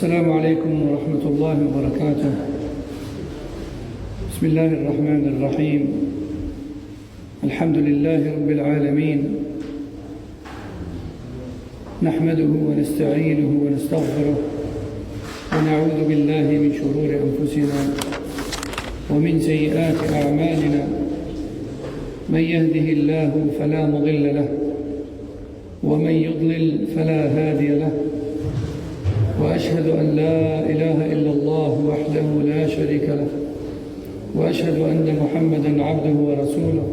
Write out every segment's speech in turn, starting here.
السلام عليكم ورحمة الله وبركاته. بسم الله الرحمن الرحيم. الحمد لله رب العالمين، نحمده ونستعينه ونستغفره ونعوذ بالله من شرور أنفسنا ومن سيئات أعمالنا. من يهده الله فلا مضل له ومن يضلل فلا هادي له، وأشهد أن لا إله إلا الله وحده لا شريك له، وأشهد أن محمدًا عبده ورسوله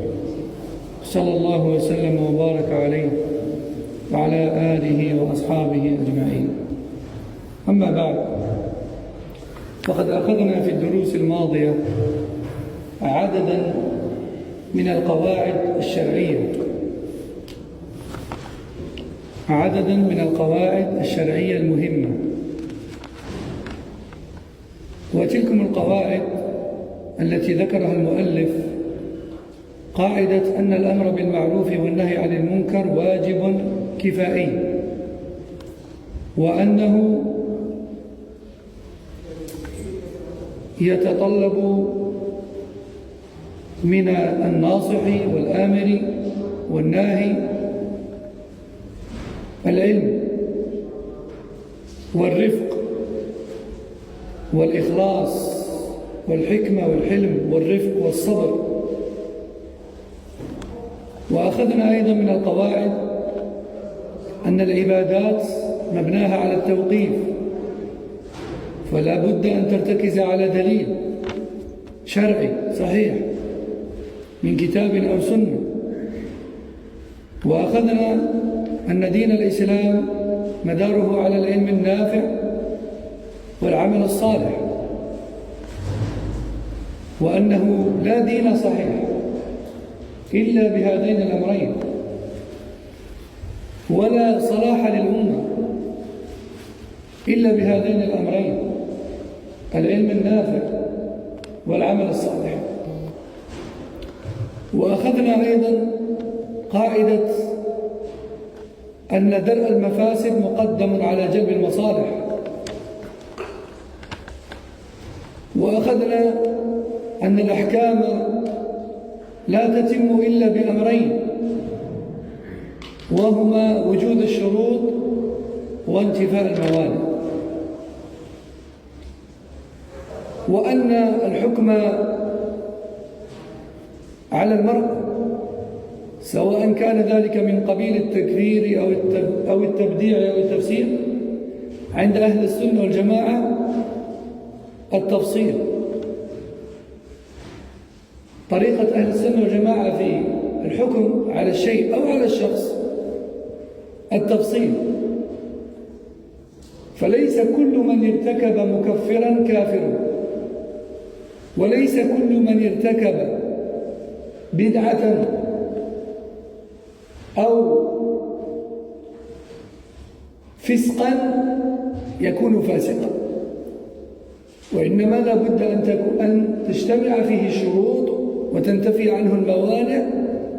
صلى الله وسلم وبارك عليه وعلى آله وأصحابه أجمعين. أما بعد، فقد أخذنا في الدروس الماضية عدداً من القواعد الشرعية المهمة. وتلكم القواعد التي ذكرها المؤلف قاعدة أن الأمر بالمعروف والنهي عن المنكر واجب كفائي، وأنه يتطلب من الناصح والآمر والناهي العلم والرفق والإخلاص والحكمة والحلم والرفق والصبر. وأخذنا أيضا من القواعد أن العبادات مبناها على التوقيف، فلا بد أن ترتكز على دليل شرعي صحيح من كتاب أو سنة. وأخذنا أن دين الإسلام مداره على العلم النافع والعمل الصالح، وأنه لا دين صحيح إلا بهذين الأمرين، ولا صلاح للأمة إلا بهذين الأمرين، العلم النافع والعمل الصالح. وأخذنا أيضا قاعدة أن درء المفاسد مقدم على جلب المصالح. وأخذنا أن الأحكام لا تتم إلا بأمرين، وهما وجود الشروط وانتفاء الموانع، وأن الحكم على المرء سواء كان ذلك من قبيل التكفير أو التبديع أو التفسير عند أهل السنة والجماعة التفصيل. طريقة أهل السنة والجماعة في الحكم على الشيء أو على الشخص التفصيل، فليس كل من ارتكب مكفرا كافر، وليس كل من ارتكب بدعة أو فسقا يكون فاسقا، وإنما لا بد أن تجتمع فيه الشروط وتنتفي عنه الموانع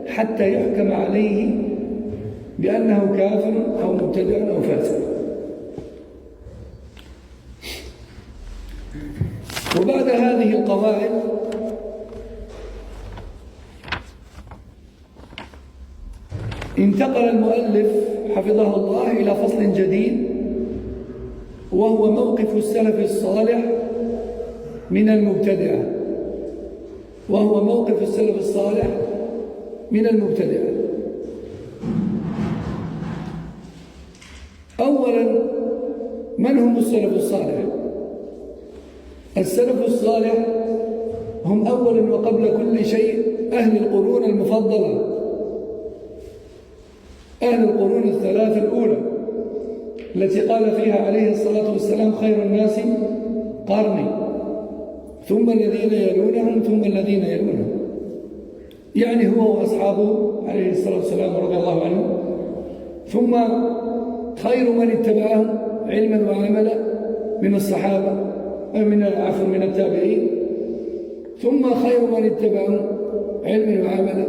حتى يحكم عليه بأنه كافر أو مبتدع أو فاسق. وبعد هذه القواعد انتقل المؤلف حفظه الله إلى فصل جديد، وهو موقف السلف الصالح من المبتدعة. أولا، من هم السلف الصالح؟ السلف الصالح هم أولا وقبل كل شيء أهل القرون المفضلة، أهل القرون الثلاث الأولى التي قال فيها عليه الصلاة والسلام: خير الناس قرني، ثم الذين يلونهم، ثم الذين يلونهم. يعني هو وأصحابه عليه الصلاة والسلام رضي الله عنه، ثم خير من اتبعهم علما وعملا من الصحابة من التابعين، ثم خير من اتبعهم علما وعملا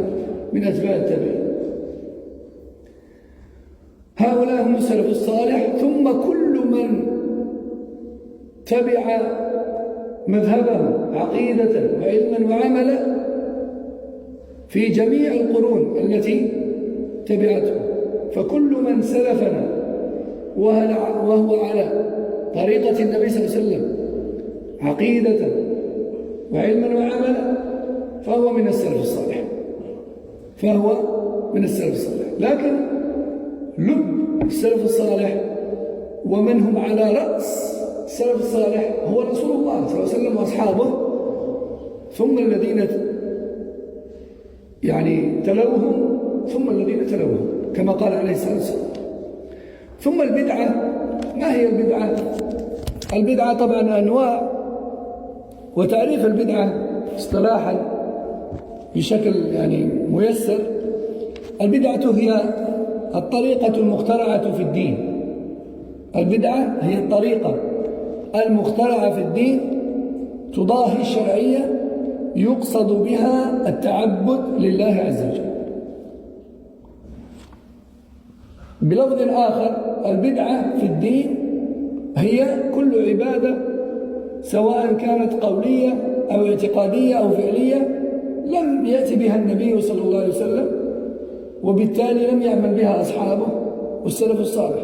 من أتباع التابعين. هؤلاء هم السلف الصالح. ثم كل من تبع مذهبه عقيدة وعلما وعملا في جميع القرون التي تبعته. فكل من سلفنا وهو على طريقة النبي صلى الله عليه وسلم عقيدة وعلما وعملا فهو من السلف الصالح، فهو من السلف الصالح. لكن لب السلف الصالح ومن هم على رأس السلف الصالح هو رسول الله صلى الله عليه وسلم وأصحابه، ثم الذين تلوهم، ثم الذين تلوهم كما قال عليه الصلاة والسلام. ثم البدعة، ما هي البدعة؟ البدعة طبعا أنواع، وتعريف البدعة اصطلاحا بشكل ميسر: البدعة هي الطريقة المخترعة في الدين. البدعة هي الطريقة المخترعة في الدين تضاهي الشرعية يقصد بها التعبد لله عز وجل. بلفظ آخر، البدعة في الدين هي كل عبادة سواء كانت قولية أو اعتقادية أو فعلية لم يأتي بها النبي صلى الله عليه وسلم، وبالتالي لم يعمل بها أصحابه والسلف الصالح،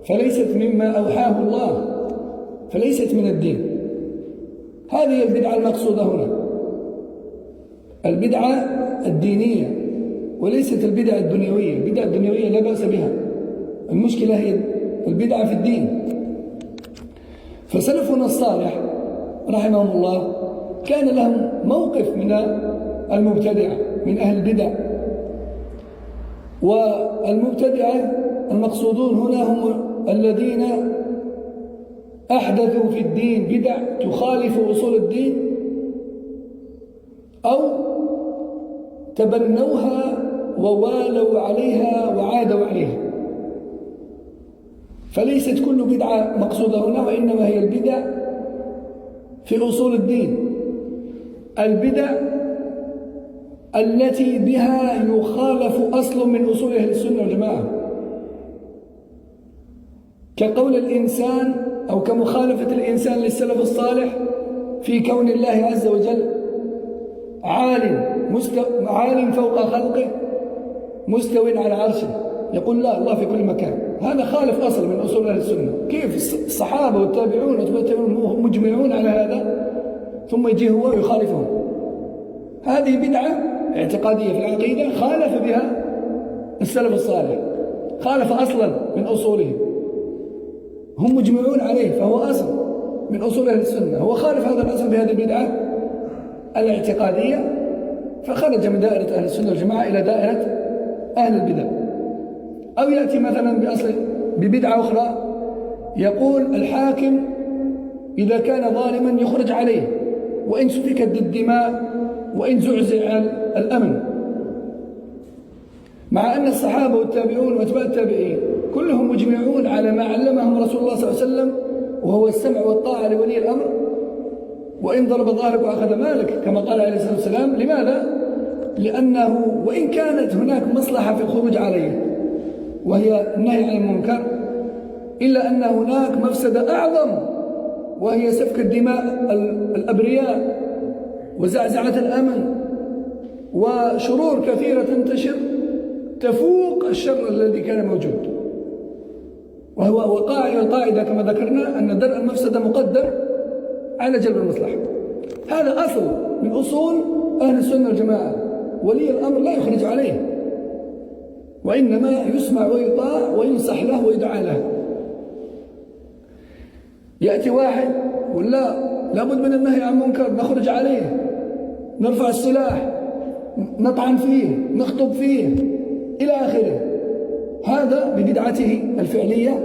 فليست مما أوحاه الله، فليست من الدين. هذه البدعة المقصودة هنا، البدعة الدينية، وليست البدعة الدنيوية. البدعة الدنيوية لا بأس بها، المشكلة هي البدعة في الدين. فسلفنا الصالح رحمهم الله كان لهم موقف من المبتدعة، من أهل البدع. والمبتدعة المقصودون هنا هم الذين أحدثوا في الدين بدع تخالف أصول الدين، أو تبنوها ووالوا عليها وعادوا عليها. فليست كل بدعة مقصودة هنا، وإنما هي البدع في أصول الدين، البدع التي بها يخالف أصل من أصول أهل السنة والجماعة، كقول الإنسان أو كمخالفة الإنسان للسلف الصالح في كون الله عز وجل عال فوق خلقه مستو على عرشه، يقول لا، الله في كل مكان. هذا خالف أصل من أصول أهل السنة. كيف الصحابة والتابعون والتابعون مجمعون على هذا ثم يجي هو ويخالفهم؟ هذه بدعة اعتقادية في العقيدة خالف بها السلف الصالح، خالف أصلا من أصولهم، هم مجمعون عليه فهو أصل من أصول أهل السنة، هو خالف هذا الأصل بهذه البدعة الاعتقادية، فخرج من دائرة أهل السنة والجماعة إلى دائرة أهل البدع. أو يأتي مثلا ببدعة أخرى، يقول الحاكم إذا كان ظالما يخرج عليه وإن سفكت الدماء وإن زعزع الأمن، مع أن الصحابة والتابعون وأتباع التابعين كلهم مجمعون على ما علمهم رسول الله صلى الله عليه وسلم، وهو السمع والطاعة لولي الأمر، وإن ضرب ظهرك وأخذ مالك كما قال عليه الصلاة والسلام. لماذا؟ لأنه وإن كانت هناك مصلحة في الخروج عليه وهي النهي عن المنكر، إلا أن هناك مفسدة أعظم وهي سفك الدماء الأبرياء وزعزعة الأمن وشرور كثيرة تنتشر تفوق الشر الذي كان موجود. وهو القاعدة كما ذكرنا أن درء المفسدة مقدم على جلب المصلحة. هذا أصل من أصول أهل السنة والجماعة، ولي الأمر لا يخرج عليه، وإنما يسمع ويطاع وينصح له ويدعى له. يأتي واحد يقول لا، لابد من النهي عن منكر، نخرج عليه، نرفع السلاح، نطعن فيه، نخطب فيه إلى آخره. هذا ببدعته الفعلية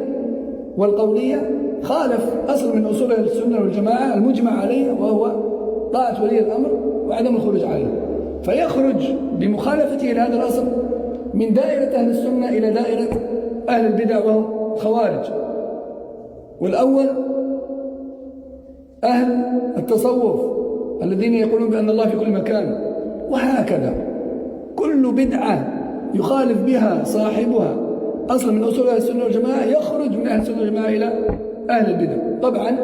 والقولية خالف أصل من أصول السنة والجماعة المجمع عليه، وهو طاعة ولي الأمر وعدم الخروج عليه. فيخرج بمخالفته لهذا الأصل من دائرة أهل السنة إلى دائرة أهل البدع وهم خوارج. والأول أهل التصوف الذين يقولون بأن الله في كل مكان. وهكذا كل بدعة يخالف بها صاحبها أصلا من أصول أهل السنة والجماعة يخرج من أهل السنة والجماعة إلى أهل البدع. طبعا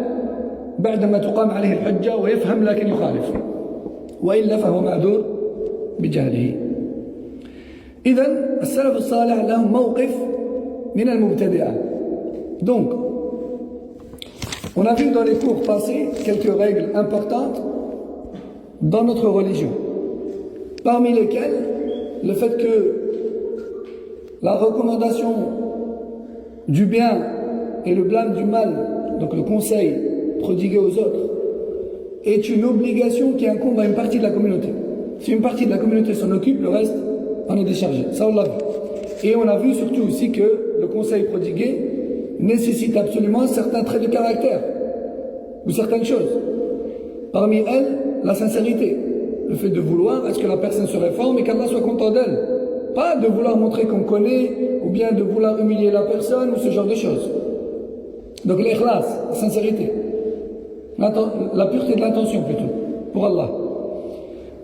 بعدما تقام عليه الحجة ويفهم لكن يخالف وإلا فهو معذور بجهله. إذن السلف الصالح لهم موقف من المبتدئة. Donc, on a vu dans les cours passés quelques règles importantes dans notre religion, parmi lesquelles le fait que la recommandation du bien et le blâme du mal, donc le conseil prodigué aux autres, est une obligation qui incombe à une partie de la communauté. Si une partie de la communauté s'en occupe, le reste en est déchargé. Ça, on l'a vu. Et on a vu surtout aussi que le conseil prodigué nécessite absolument certains traits de caractère ou certaines choses. Parmi elles, la sincérité, le fait de vouloir à ce que la personne se réforme et qu'Allah soit content d'elle. Pas de vouloir montrer qu'on connaît ou bien de vouloir humilier la personne ou ce genre de choses. Donc l'ikhlas, la sincérité, la pureté de l'intention plutôt, pour Allah.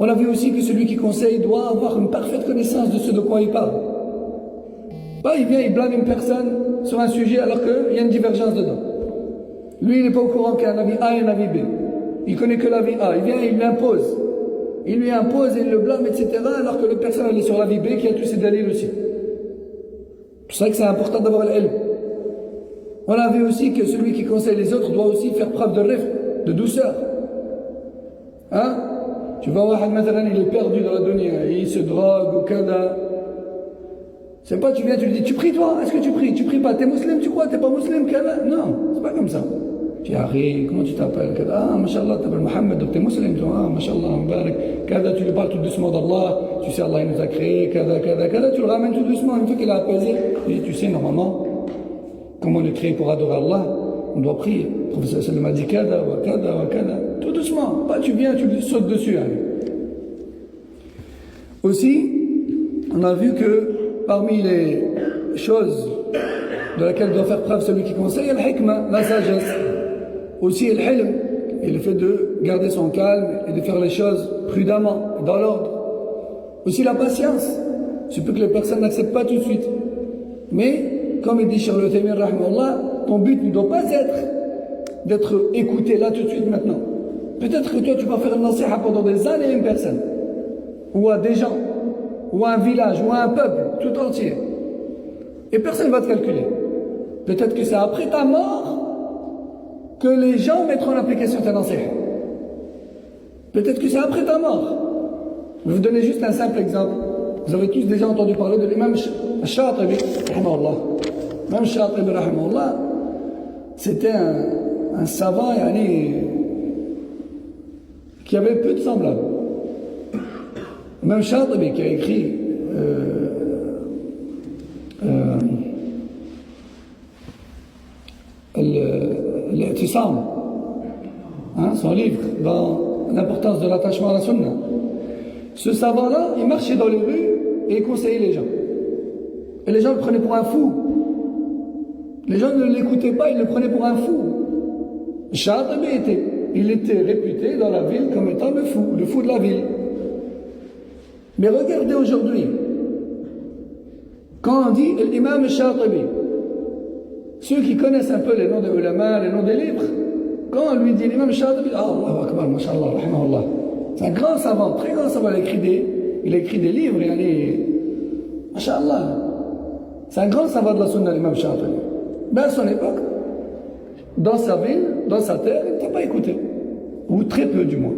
On a vu aussi que celui qui conseille doit avoir une parfaite connaissance de ce de quoi il parle. Pas il vient, il blâme une personne sur un sujet alors qu'il y a une divergence dedans. Lui, il n'est pas au courant qu'il y a un avis A et un avis B. Il connaît que l'avis A. Il vient et il l'impose. Il lui impose et il le blâme, etc. alors que l'autre personne elle est sur l'avis B qui a tous ses dalils aussi. C'est pour ça que c'est important d'avoir l'ilm. On a vu aussi que celui qui conseille les autres doit aussi faire preuve de rifq, de douceur. Hein? Tu vois, il est perdu dans la dunya, il se drogue ou kada. C'est pas tu viens, tu lui dis, tu pries toi? Est-ce que tu pries? Tu pries pas, t'es musulman, tu crois? T'es pas musulman, kada? Non, c'est pas comme ça. Tu dis, Harry, comment tu t'appelles? Ah, mashallah, tu t'appelles Mohamed, donc t'es musulman, toi. Ah, mashallah, mubarak. Kada, tu lui parles tout doucement d'Allah, tu sais, Allah il nous a créé, kada, kada, kada, tu le ramènes tout doucement, une fois qu'il a apaisé. Tu dis, tu sais, normalement, comme on est créé pour adorer Allah, on doit prier. Le professeur sallam a dit kada, wa kada, wa kada. Tout doucement. Pas tu viens, tu lui sautes dessus. Hein. Aussi, on a vu que parmi les choses de laquelle doit faire preuve celui qui conseille, il y a le hikmah, la sagesse. Aussi, le hilm, et le fait de garder son calme et de faire les choses prudemment, dans l'ordre. Aussi, la patience. C'est peut que les personnes n'acceptent pas tout de suite. Mais, comme il dit Cheikh Al-Uthaymin, ton but ne doit pas être d'être écouté là tout de suite maintenant. Peut-être que toi, tu vas faire une nasiha pendant des années à une personne, ou à des gens, ou à un village, ou à un peuple, tout entier. Et personne ne va te calculer. Peut-être que c'est après ta mort que les gens mettront en application ta nasiha. Peut-être que c'est après ta mort. Je vais vous donner juste un simple exemple. Vous avez tous déjà entendu parler de l'imam Shatibi, rahimahullah. L'imam Shatibi, rahimahullah, c'était un savant qui avait peu de semblables. L'imam Shatibi qui a écrit l'I'tisam, son livre dans l'importance de l'attachement à la sunna. Ce savant-là, il marchait dans les rues et il conseillait les gens. Et les gens le prenaient pour un fou. Les gens ne l'écoutaient pas, ils le prenaient pour un fou. Shatibi il était réputé dans la ville comme étant le fou de la ville. Mais regardez aujourd'hui, quand on dit l'imam Shatibi, ceux qui connaissent un peu les noms des ulama, les noms des livres, quand on lui dit l'imam Shatibi, ah, Allahu Akbar, mashallah, rahimahullah. C'est un grand savant, très grand savant, il a écrit des livres, mashallah. C'est un grand savant de la sunna, l'imam Shatibi. Mais à son époque, dans sa ville, dans sa terre, il ne t'a pas écouté. Ou très peu du moins.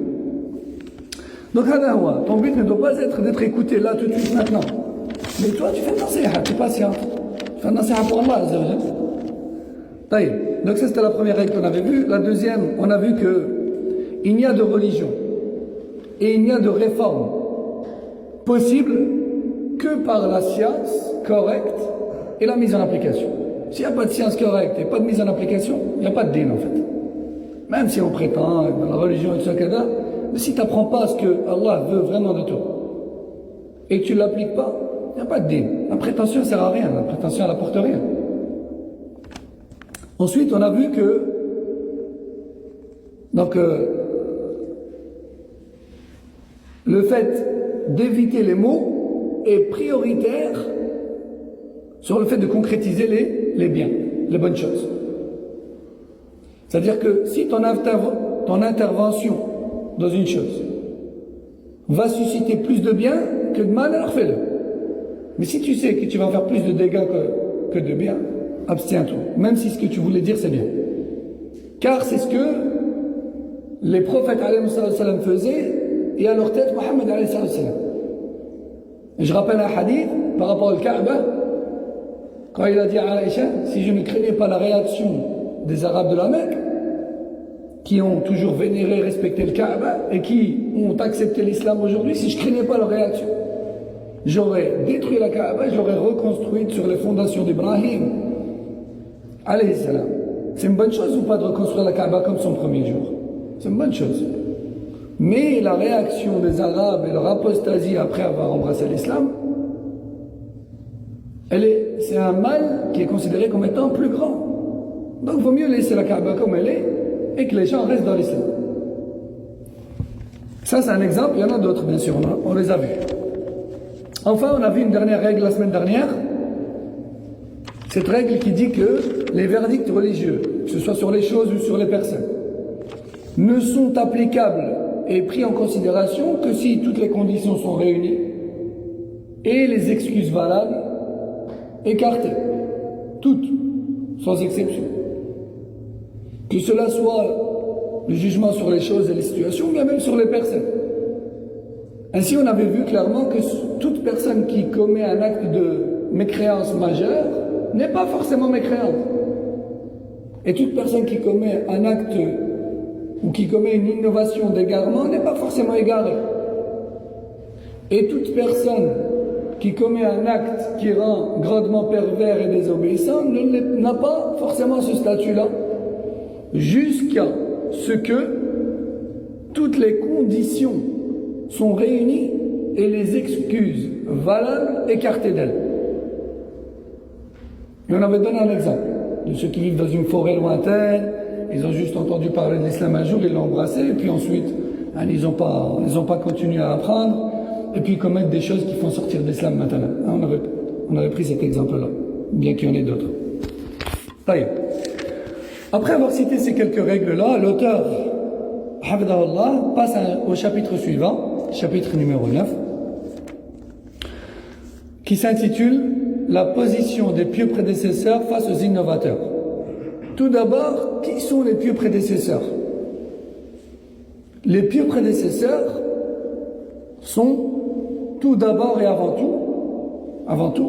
Donc, ton but ne doit pas être d'être écouté là tout de suite maintenant. Mais toi, tu fais une nasiha, tu es patient. Tu fais une nasiha pour Allah, Taïb. Donc ça c'était la première règle qu'on avait vue. La deuxième, on a vu qu'il n'y a de religion et il n'y a de réforme possible que par la science correcte et la mise en application. S'il n'y a pas de science correcte et pas de mise en application, il n'y a pas de din en fait. Même si on prétend dans la religion et tout ça, mais si tu n'apprends pas ce que Allah veut vraiment de toi et que tu ne l'appliques pas, il n'y a pas de din. La prétention ne sert à rien, la prétention elle n'apporte rien. Ensuite, on a vu que le fait d'éviter les mots est prioritaire sur le fait de concrétiser les biens, les bonnes choses. C'est-à-dire que si ton intervention dans une chose va susciter plus de bien que de mal, alors fais-le. Mais si tu sais que tu vas faire plus de dégâts que de bien, abstiens-toi. Même si ce que tu voulais dire, c'est bien. Car c'est ce que les prophètes faisaient, et à leur tête, Mohammed. Et je rappelle un hadith par rapport au Kaaba, quand il a dit à Aïcha, si je ne craignais pas la réaction des Arabes de la Mecque, qui ont toujours vénéré, respecté le Kaaba, et qui ont accepté l'islam aujourd'hui, si je ne craignais pas leur réaction, j'aurais détruit la Kaaba, j'aurais reconstruite sur les fondations d'Ibrahim, alayhi salam. C'est une bonne chose ou pas de reconstruire la Kaaba comme son premier jour? C'est une bonne chose. Mais la réaction des Arabes et leur apostasie après avoir embrassé l'islam, c'est un mal qui est considéré comme étant plus grand. Donc il vaut mieux laisser la Kaaba comme elle est et que les gens restent dans l'islam. Ça c'est un exemple, il y en a d'autres bien sûr, on les a vus. Enfin, on a vu une dernière règle la semaine dernière. Cette règle qui dit que les verdicts religieux, que ce soit sur les choses ou sur les personnes, ne sont applicables et pris en considération que si toutes les conditions sont réunies et les excuses valables écartées. Toutes, sans exception. Que cela soit le jugement sur les choses et les situations, mais même sur les personnes. Ainsi, on avait vu clairement que toute personne qui commet un acte de mécréance majeure n'est pas forcément mécréante. Et toute personne qui commet un acte ou qui commet une innovation d'égarement n'est pas forcément égarée. Et toute personne qui commet un acte qui rend grandement pervers et désobéissant n'a pas forcément ce statut-là, jusqu'à ce que toutes les conditions sont réunies et les excuses valables écartées d'elles. Et on avait donné un exemple de ceux qui vivent dans une forêt lointaine, ils ont juste entendu parler de l'islam un jour, ils l'ont embrassé, et puis ensuite, ils n'ont pas continué à apprendre, et puis ils commettent des choses qui font sortir de l'islam maintenant. On avait pris cet exemple-là, bien qu'il y en ait d'autres. Après avoir cité ces quelques règles-là, l'auteur, hafidahullah, passe au chapitre suivant, chapitre numéro 9, qui s'intitule « La position des pieux prédécesseurs face aux innovateurs ». Tout d'abord, qui sont les pieux prédécesseurs? Les pieux prédécesseurs sont tout d'abord et avant tout,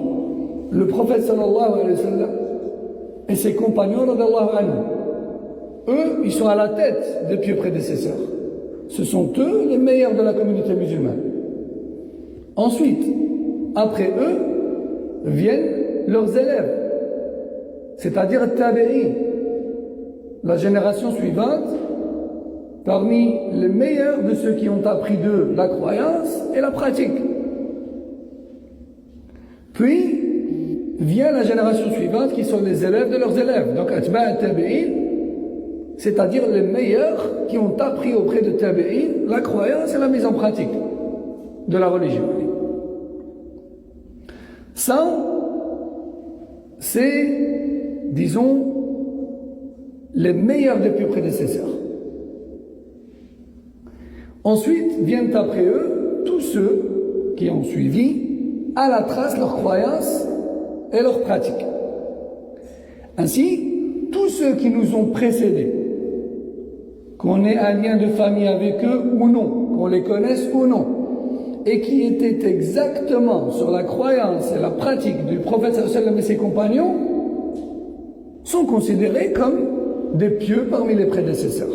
le prophète sallallahu alayhi wa sallam et ses compagnons radiyallahu anhum. Eux, ils sont à la tête des pieux prédécesseurs. Ce sont eux les meilleurs de la communauté musulmane. Ensuite, après eux, viennent leurs élèves, c'est-à-dire tabi'in, la génération suivante, parmi les meilleurs de ceux qui ont appris d'eux la croyance et la pratique. Puis vient la génération suivante qui sont les élèves de leurs élèves, donc atba' tabi'in, c'est-à-dire les meilleurs qui ont appris auprès de tabi'in la croyance et la mise en pratique de la religion. Ça, c'est, disons, les meilleurs des pieux prédécesseurs. Ensuite viennent après eux tous ceux qui ont suivi à la trace leurs croyances et leurs pratiques. Ainsi, tous ceux qui nous ont précédés, qu'on ait un lien de famille avec eux ou non, qu'on les connaisse ou non, et qui étaient exactement sur la croyance et la pratique du prophète sallallahu alayhi wa sallam et ses compagnons, sont considérés comme des pieux parmi les prédécesseurs.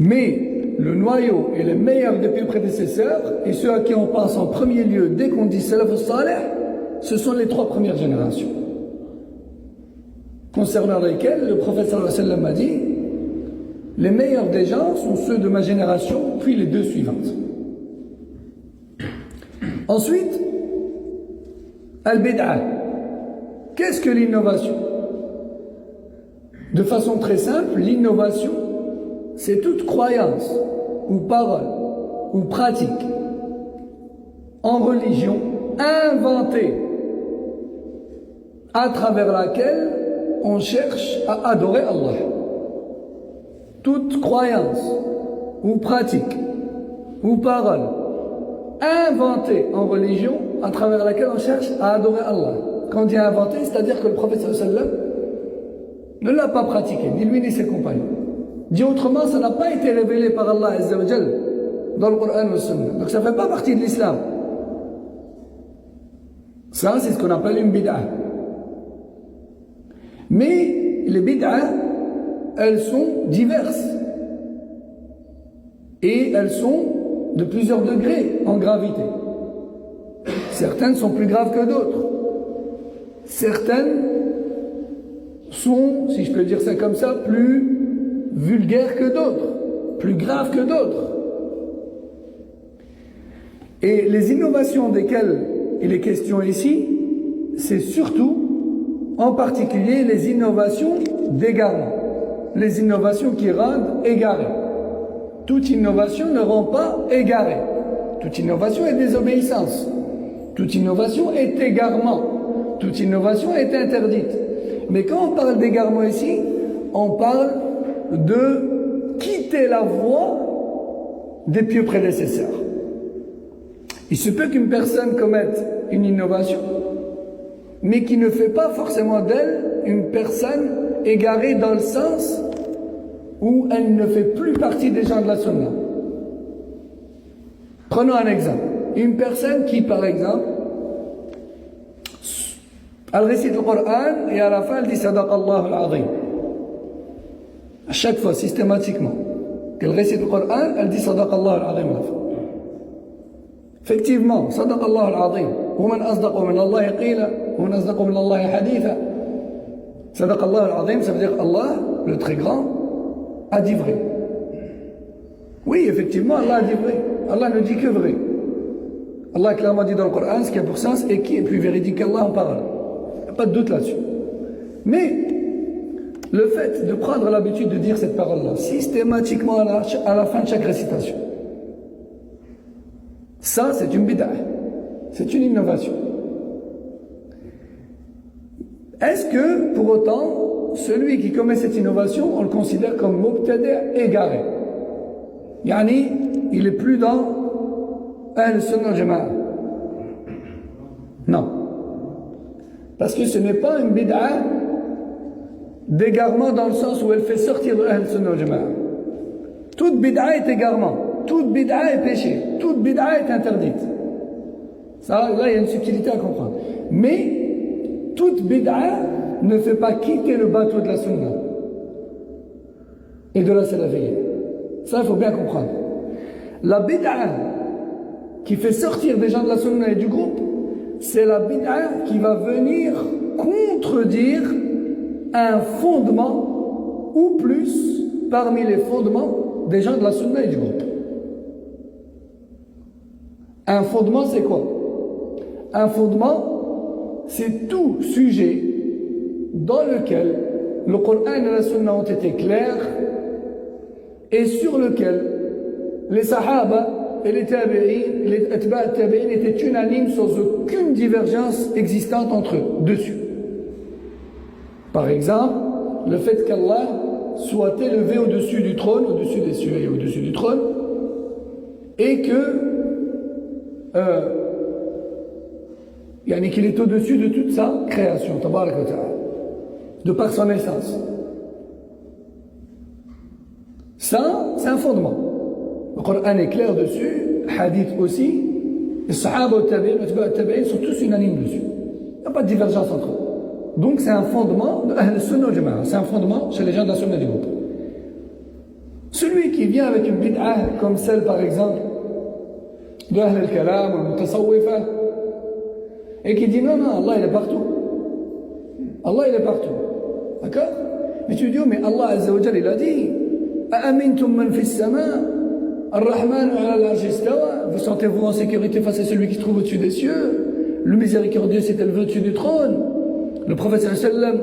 Mais le noyau et les meilleurs des pieux prédécesseurs, et ceux à qui on pense en premier lieu dès qu'on dit salaf salih, ce sont les 3 premières générations, concernant lesquelles le prophète sallallahu alayhi wa sallam a dit: les meilleurs des gens sont ceux de ma génération, puis les 2 suivantes. Ensuite, al-bid'ah. Qu'est-ce que l'innovation? De façon très simple, l'innovation, c'est toute croyance, ou parole, ou pratique, en religion, inventée, à travers laquelle on cherche à adorer Allah. Toute croyance, ou pratique, ou parole inventée en religion à travers laquelle on cherche à adorer Allah. Quand on dit inventé, c'est-à-dire que le prophète sallam ne l'a pas pratiqué, ni lui ni ses compagnons. Dit autrement, ça n'a pas été révélé par Allah Azza wa Jal dans le Coran et le Sunna. Donc ça ne fait pas partie de l'islam. Ça, c'est ce qu'on appelle une bid'a. Mais les bid'as, elles sont diverses. Et elles sont de plusieurs degrés en gravité. Certaines sont plus graves que d'autres. Certaines sont, si je peux dire ça comme ça, plus vulgaires que d'autres, plus graves que d'autres. Et les innovations desquelles il est question ici, c'est surtout, en particulier, les innovations d'égarement. Les innovations qui rendent égarés. Toute innovation ne rend pas égaré. Toute innovation est désobéissance. Toute innovation est égarement. Toute innovation est interdite. Mais quand on parle d'égarement ici, on parle de quitter la voie des pieux prédécesseurs. Il se peut qu'une personne commette une innovation, mais qui ne fait pas forcément d'elle une personne égarée dans le sens où elle ne fait plus partie des gens de la sunna. Prenons un exemple. Une personne qui, par exemple, elle récite le Coran et à la fin elle dit Sadaqallahu al-Azim. À chaque fois, systématiquement, qu'elle récite le Coran, elle dit Sadaqallahu al-Azim à la fin. Effectivement, Sadaqallahu al-Azim. ومن أصدق من الله قيلا ومن أصدق من الله حديثا. Sadaqallahu al-Azim, ça veut dire Allah, le très grand, a dit vrai. Oui, effectivement, Allah a dit vrai. Allah ne dit que vrai. Allah a clairement dit dans le Coran ce qui a pour sens et qui est plus véridique qu'Allah en parole. Il n'y a pas de doute là-dessus. Mais le fait de prendre l'habitude de dire cette parole-là systématiquement à la fin de chaque récitation, ça c'est une bid'a, c'est une innovation. Est-ce que pour autant celui qui commet cette innovation, on le considère comme mubtadi' égaré? Yani, il est plus dans Ahl Sunnah wal Jama'a. Non. Parce que ce n'est pas une bid'a d'égarement dans le sens où elle fait sortir de Ahl Sunnah wal Jama'a. Toute bid'a est égarement. Toute bid'a est péché. Toute bid'a est interdite. Ça, là, il y a une subtilité à comprendre. Mais toute bid'a ne fait pas quitter le bateau de la sunna et de la salafiyya. Ça, il faut bien comprendre. La bid'a qui fait sortir des gens de la sunna et du groupe, c'est la bid'a qui va venir contredire un fondement ou plus parmi les fondements des gens de la sunna et du groupe. Un fondement, c'est quoi? Un fondement, c'est tout sujet dans lequel le Coran et la sunna ont été clairs et sur lequel les sahaba et les tabi'in, les atba' tabi'in étaient unanimes sans aucune divergence existante entre eux dessus. Par exemple, le fait qu'Allah soit élevé au-dessus du trône, au-dessus des cieux et au-dessus du trône, et que qu'il est au-dessus de toute sa création, tabarak wa ta'ala, de par son essence. Ça, c'est un fondement. Le Coran est clair dessus, hadith aussi, les sahaba et tabi'in, tabi'in sont tous unanimes dessus. Il n'y a pas de divergence entre eux. Donc c'est un fondement de Ahl Sunnah wal Jama'a, c'est un fondement chez les gens de la Sunna du groupe. Celui qui vient avec une bid'a comme celle par exemple de Ahl al-Kalam ou al-Mutasawwifa et qui dit non, Allah il est partout. Allah il est partout. D'accord? Mais tu dis, oh, mais Allah Azza wa Jalla il a dit A'amintum man fis sama Ar-Rahman ala al-arsh istawa. Vous sentez-vous en sécurité face à celui qui se trouve au-dessus des cieux? Le miséricordieux s'est élevé au-dessus du trône. Le prophète sallam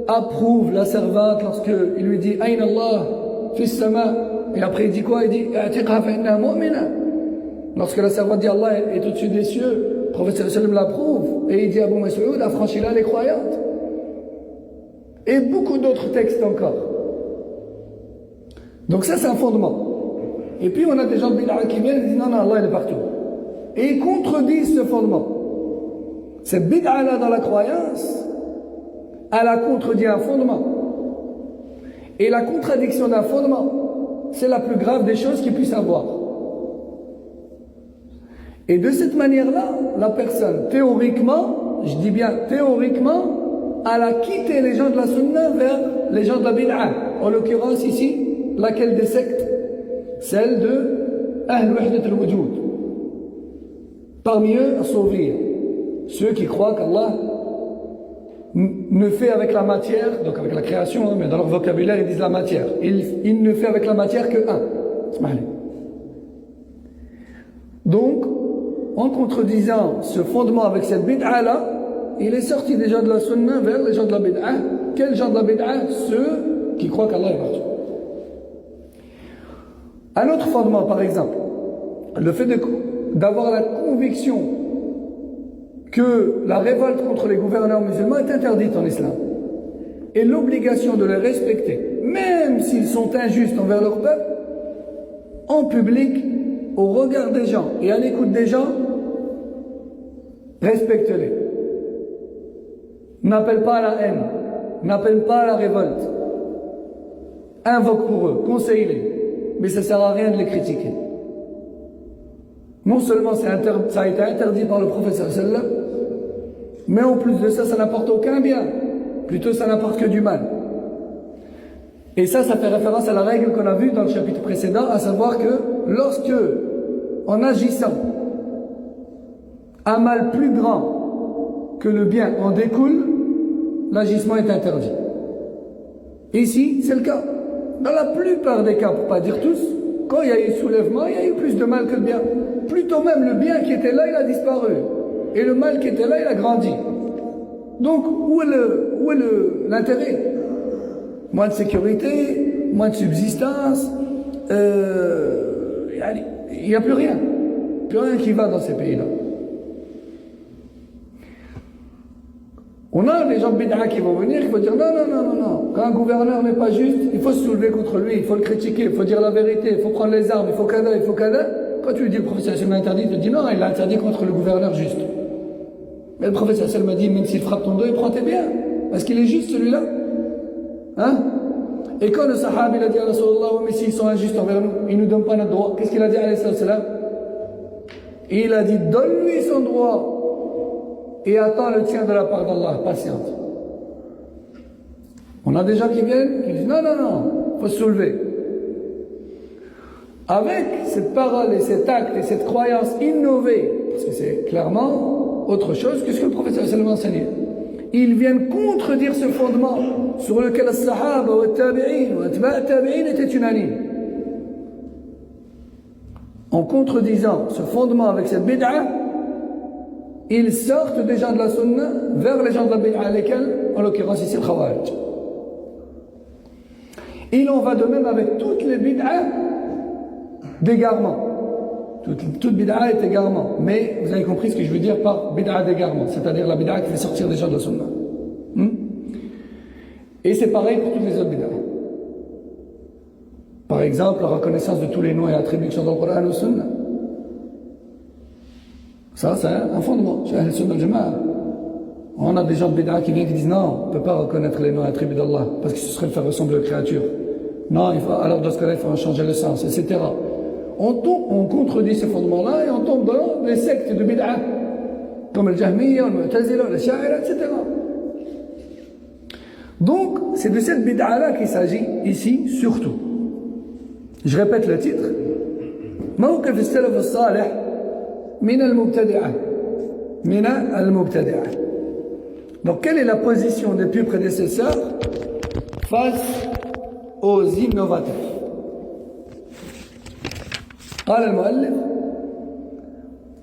approuve la servante lorsqu'il lui dit Ayn Allah fis sama. Et après il dit quoi? Il dit A'tiqha fa innaha mu'mina. Lorsque la servante dit Allah est au-dessus des cieux, le prophète sallam l'approuve et il dit Abu Mas'ud, affranchis-la, elle est croyante. Et beaucoup d'autres textes encore. Donc ça, c'est un fondement. Et puis on a des gens de bid'a qui viennent et disent non, non, Allah il est partout. Et ils contredisent ce fondement. Cette bid'a-là dans la croyance, elle a contredit un fondement. Et la contradiction d'un fondement, c'est la plus grave des choses qu'il puisse avoir. Et de cette manière-là, la personne, théoriquement, je dis bien théoriquement, elle a quitté les gens de la sunna vers les gens de la bid'a. En l'occurrence ici, laquelle des sectes? Celle de Ahl Wahdat al-Wujud. Parmi eux, as-Soufiyya, ceux qui croient qu'Allah ne fait avec la matière, donc avec la création, mais dans leur vocabulaire ils disent la matière. Il ne fait avec la matière que un. Donc, en contredisant ce fondement avec cette bid'a-là, il est sorti des gens de la sunna vers les gens de la bid'a. Quels gens de la bid'a? Ceux qui croient qu'Allah est partout. Un autre fondement, par exemple, le fait d'avoir la conviction que la révolte contre les gouverneurs musulmans est interdite en islam et l'obligation de les respecter, même s'ils sont injustes envers leur peuple, en public, au regard des gens et à l'écoute des gens, respecte-les. N'appelle pas à la haine, n'appelle pas à la révolte, invoque pour eux, conseille-les. Mais ça ne sert à rien de les critiquer. Non seulement ça a été interdit par le prophète sallallahu alayhi wa sallam, mais en plus de ça, ça n'apporte aucun bien. Plutôt, ça n'apporte que du mal. Et ça fait référence à la règle qu'on a vue dans le chapitre précédent, à savoir que lorsque, en agissant, un mal plus grand que le bien en découle, l'agissement est interdit. Ici, c'est le cas. Dans la plupart des cas, pour ne pas dire tous, quand il y a eu soulèvement, il y a eu plus de mal que de bien. Plutôt même le bien qui était là, il a disparu. Et le mal qui était là, il a grandi. Donc, où est l'intérêt? Moins de sécurité, moins de subsistance, il n'y a plus rien. Plus rien qui va dans ces pays-là. On a des gens de bid'a qui vont venir, qui vont dire non. Quand un gouverneur n'est pas juste, il faut se soulever contre lui, il faut le critiquer, il faut dire la vérité, il faut prendre les armes, il faut kada. Quand tu lui dis le prophète sallallahu alayhi wa sallam interdit, il te dit non, il l'a interdit contre le gouverneur juste. Mais le prophète sallallahu alayhi wa sallam a dit même s'il frappe ton dos, il prend tes biens. Parce qu'il est juste celui-là. Hein? Et quand le sahaba il a dit à Rasulullah, mais s'ils sont injustes envers nous, ils ne nous donnent pas notre droit, qu'est-ce qu'il a dit alayhi salam? Il a dit donne-lui son droit. Et attends le tien de la part d'Allah, patiente. On a des gens qui viennent, qui disent non, il faut se soulever. Avec cette parole et cet acte et cette croyance innovée, parce que c'est clairement autre chose que ce que le prophète sallallahu alayhi wa sallam enseignait, ils viennent contredire ce fondement sur lequel les sahaba, les tabi'in, les atba' tabi'in étaient unanimes. En contredisant ce fondement avec cette bid'a, ils sortent des gens de la sunna vers les gens de la bid'a, lesquels, en l'occurrence ici, le khawarij. Il en va de même avec toutes les bid'a d'égarement. Toute bid'a est égarement. Mais vous avez compris ce que je veux dire par bid'a d'égarement, c'est-à-dire la bid'a qui fait sortir des gens de la sunna. Et c'est pareil pour toutes les autres bid'a. Par exemple, la reconnaissance de tous les noms et attributs qui sont dans le Coran ou sunna. Ça, c'est un fondement. Chez Ahl Sunnah al-Jama'a. On a des gens de bid'a qui viennent qui disent non, on ne peut pas reconnaître les noms et attributs d'Allah parce que ce serait le faire ressembler aux créatures. Non, alors dans ce cas-là, il faut en changer le sens, etc. On contredit ce fondement-là et on tombe dans les sectes de bid'a, comme le Jahmiyya, le Mu'tazila, le Sha'ira, etc. Donc, c'est de cette bid'a-là qu'il s'agit ici, surtout. Je répète le titre. موقف السلف الصالح من المبتدعة. من المبتدعة. Donc, quelle est la position des plus prédécesseurs face aux innovateurs? قال المؤلف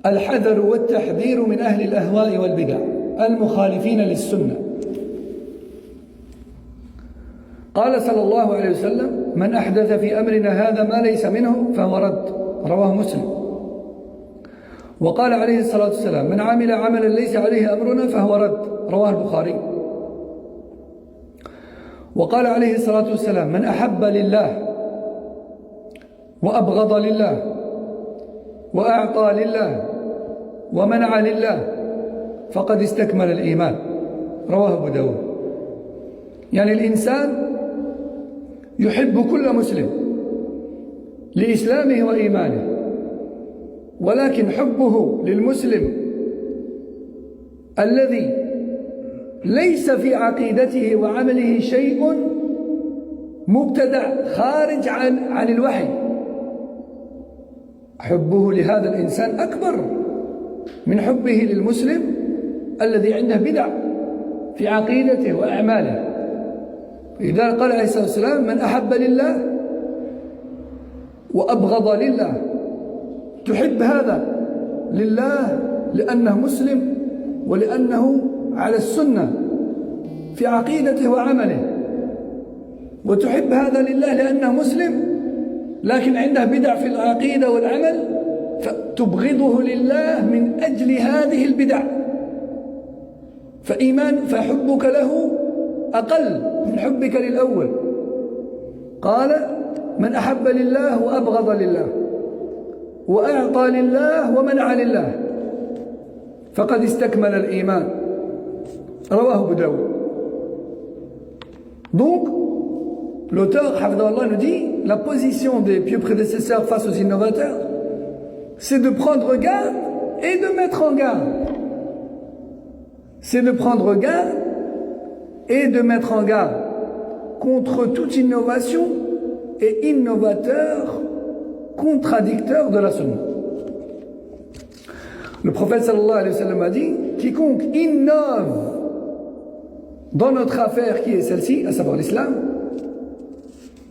الحذر والتحذير من أهل الأهواء والبدع المخالفين للسنة. قال صلى الله عليه وسلم من أحدث في أمرنا هذا ما ليس منه فهو رد. رواه مسلم. وقال عليه الصلاة والسلام من عمل عملا ليس عليه أمرنا فهو رد. رواه البخاري. وقال عليه الصلاة والسلام من أحب لله وأبغض لله وأعطى لله ومنع لله فقد استكمل الإيمان. رواه أبو داود. يعني الإنسان يحب كل مسلم لإسلامه وإيمانه، ولكن حبه للمسلم الذي ليس في عقيدته وعمله شيء مبتدع خارج عن الوحي، حبه لهذا الإنسان أكبر من حبه للمسلم الذي عنده بدع في عقيدته وأعماله. إذا قال عليه الصلاة والسلام من أحب لله وأبغض لله، تحب هذا لله لأنه مسلم ولأنه على السنة في عقيدته وعمله، وتحب هذا لله لأنه مسلم لكن عنده بدع في العقيدة والعمل، فتبغضه لله من أجل هذه البدع، فحبك له أقل من حبك للأول. قال من أحب لله وأبغض لله وأعطى لله ومنع لله فقد استكمل الإيمان. رواه أبو داود. Donc, l'auteur, Hafidahullah, nous dit la position des pieux prédécesseurs face aux innovateurs, c'est de prendre garde et de mettre en garde. C'est de prendre garde et de mettre en garde contre toute innovation et innovateur contradicteur de la sunna. Le prophète sallallahu alayhi wa sallam a dit quiconque innove dans notre affaire qui est celle-ci, à savoir l'islam,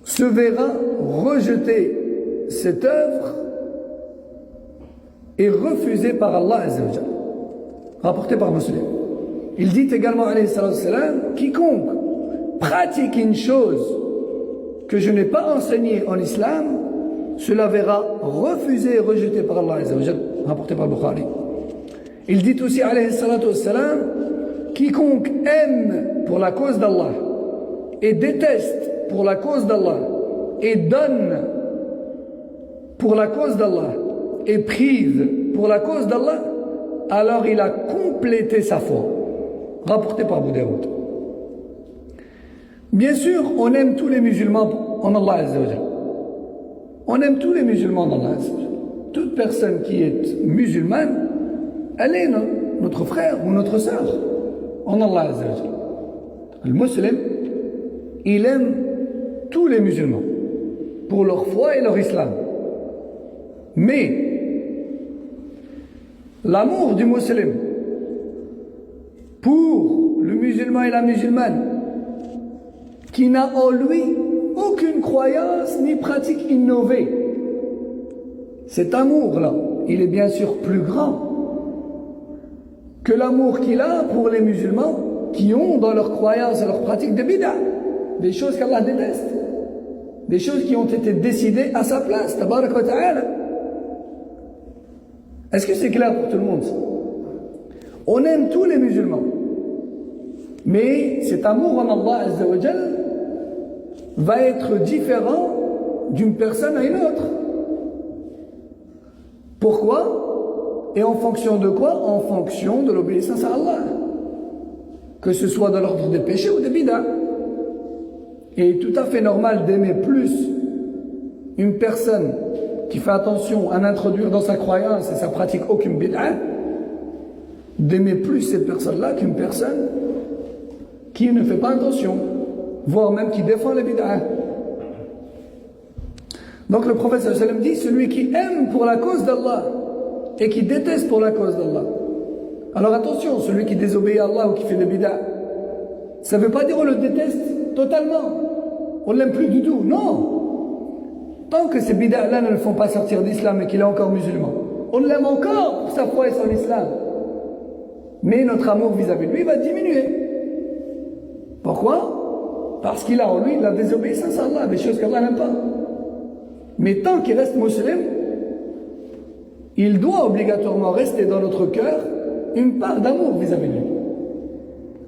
se verra rejeter cette œuvre et refusée par Allah Azza wa Jalla. Rapporté par Muslim. Il dit également alayhi salam, quiconque pratique une chose que je n'ai pas enseignée en islam, cela verra refusé et rejeté par Allah Azza wa Jalla. Rapporté par Bukhari. Il dit aussi alayhi salam, quiconque aime pour la cause d'Allah et déteste pour la cause d'Allah et donne pour la cause d'Allah et prive pour la cause d'Allah, alors il a complété sa foi. Rapporté par Abu Daoud. Bien sûr, on aime tous les musulmans en Allah Azza wa Jalla. On aime tous les musulmans en Allah Azza wa Jalla. Toute personne qui est musulmane, elle est notre frère ou notre sœur en Allah Azza wa Jalla. Le musulman, il aime tous les musulmans pour leur foi et leur islam. Mais l'amour du musulman pour le musulman et la musulmane qui n'a en lui aucune croyance ni pratique innovée, cet amour-là, il est bien sûr plus grand que l'amour qu'il a pour les musulmans qui ont dans leur croyance et leur pratique de bid'a des choses qu'Allah déteste, des choses qui ont été décidées à sa place, tabarak wa ta'ala. Est-ce que c'est clair pour tout le monde? On aime tous les musulmans, mais cet amour en Allah Azza wa Jal va être différent d'une personne à une autre. Pourquoi? Et en fonction de quoi? En fonction de l'obéissance à Allah, que ce soit dans l'ordre des péchés ou des bid'a. Et il est tout à fait normal d'aimer plus une personne qui fait attention à n'introduire dans sa croyance et sa pratique aucune bid'a, d'aimer plus cette personne-là qu'une personne qui ne fait pas attention, voire même qui défend les bid'a. Donc le prophète sallallahu alayhi wa sallam dit, celui qui aime pour la cause d'Allah et qui déteste pour la cause d'Allah. Alors attention, celui qui désobéit à Allah ou qui fait des bid'a, ça ne veut pas dire on le déteste totalement, on ne l'aime plus du tout, non. Tant que ces bid'a-là ne le font pas sortir d'islam et qu'il est encore musulman, on l'aime encore pour sa foi et son islam. Mais notre amour vis-à-vis de lui va diminuer. Pourquoi? Parce qu'il a en lui de la désobéissance à Allah, des choses qu'Allah n'aime pas. Mais tant qu'il reste musulman, il doit obligatoirement rester dans notre cœur une part d'amour vis-à-vis de lui.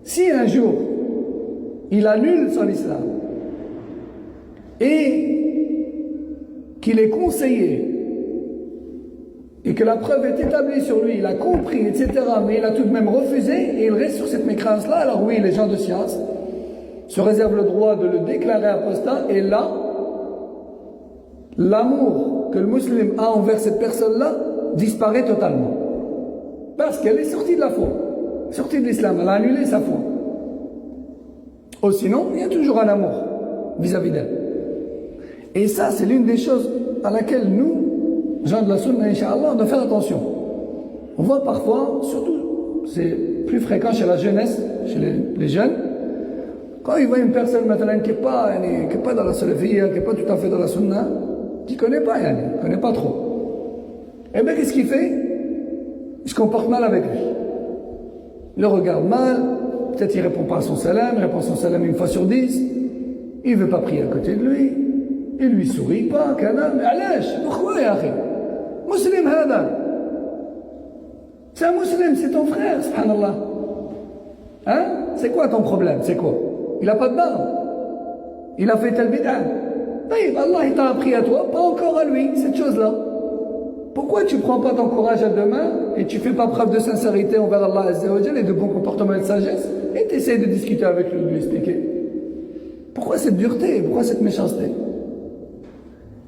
Si un jour, il annule son islam. Et qu'il est conseillé et que la preuve est établie sur lui, il a compris, etc., mais il a tout de même refusé et il reste sur cette mécréance-là, alors oui, les gens de science se réservent le droit de le déclarer apostat, et là, l'amour que le musulman a envers cette personne-là disparaît totalement. Parce qu'elle est sortie de la foi, sortie de l'islam, elle a annulé sa foi. Ou sinon, il y a toujours un amour vis-à-vis d'elle. Et ça, c'est l'une des choses à laquelle nous, gens de la sunna, Inch'Allah, on doit faire attention. On voit parfois, surtout, c'est plus fréquent chez la jeunesse, chez les jeunes, quand ils voient une personne maintenant qui n'est pas dans la salafiyya, qui n'est pas tout à fait dans la sunna, qui ne connaît pas, ne connaît pas trop. Eh bien, qu'est-ce qu'il fait? Il se comporte mal avec lui. Il le regarde mal, peut-être il ne répond pas à son salam, il répond à son salam une fois sur 10, il ne veut pas prier à côté de lui, il lui sourit pas, mais allège, pourquoi, ya akhi? Muslim, hada. C'est un musulman, c'est ton frère, subhanallah. Hein? C'est quoi ton problème? C'est quoi? Il n'a pas de barbe. Il a fait tel bid'a. Allah il t'a appris à toi, pas encore à lui, cette chose-là. Pourquoi tu ne prends pas ton courage à deux mains et tu ne fais pas preuve de sincérité envers Allah Azza wa Jalla et de bon comportement et de sagesse et tu essaies de discuter avec lui, de lui expliquer? Pourquoi cette dureté? Pourquoi cette méchanceté?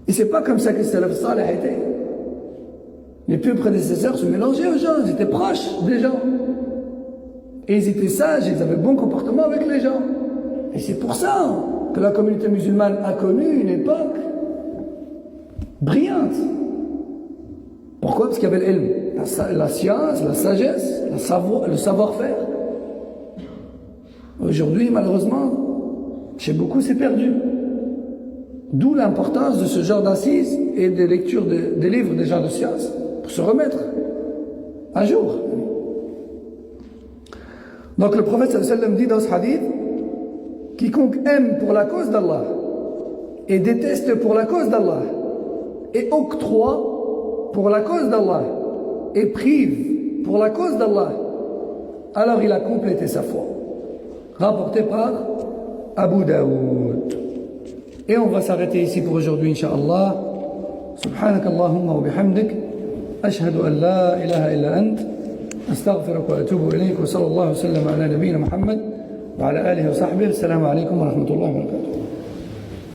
Et c'est pas comme ça que le salaf salih était. Les plus prédécesseurs se mélangeaient aux gens, ils étaient proches des gens. Et ils étaient sages, ils avaient bon comportement avec les gens. Et c'est pour ça que la communauté musulmane a connu une époque brillante. Pourquoi? Parce qu'il y avait l'ilm, la science, la sagesse, le savoir-faire. Aujourd'hui, malheureusement, chez beaucoup, c'est perdu. D'où l'importance de ce genre d'assises et des lectures des livres des gens de science pour se remettre à jour. Donc le prophète sallallahu alayhi wa sallam dit dans ce hadith: quiconque aime pour la cause d'Allah et déteste pour la cause d'Allah et octroie pour la cause d'Allah et prive pour la cause d'Allah, alors il a complété sa foi. Rapporté par Abu Daoud. Et on va s'arrêter ici pour aujourd'hui, Inch'Allah. Subhanak Allahumma wa bihamdik. Ashhadu an la ilaha illa ant. Astaghfiruka wa atubu ilayk. Wa sallallahu wa sallam ala nabiyyina Muhammad wa ala alihi wa sahbihi. Assalamu alaikum wa rahmatullahi wa barakatuh.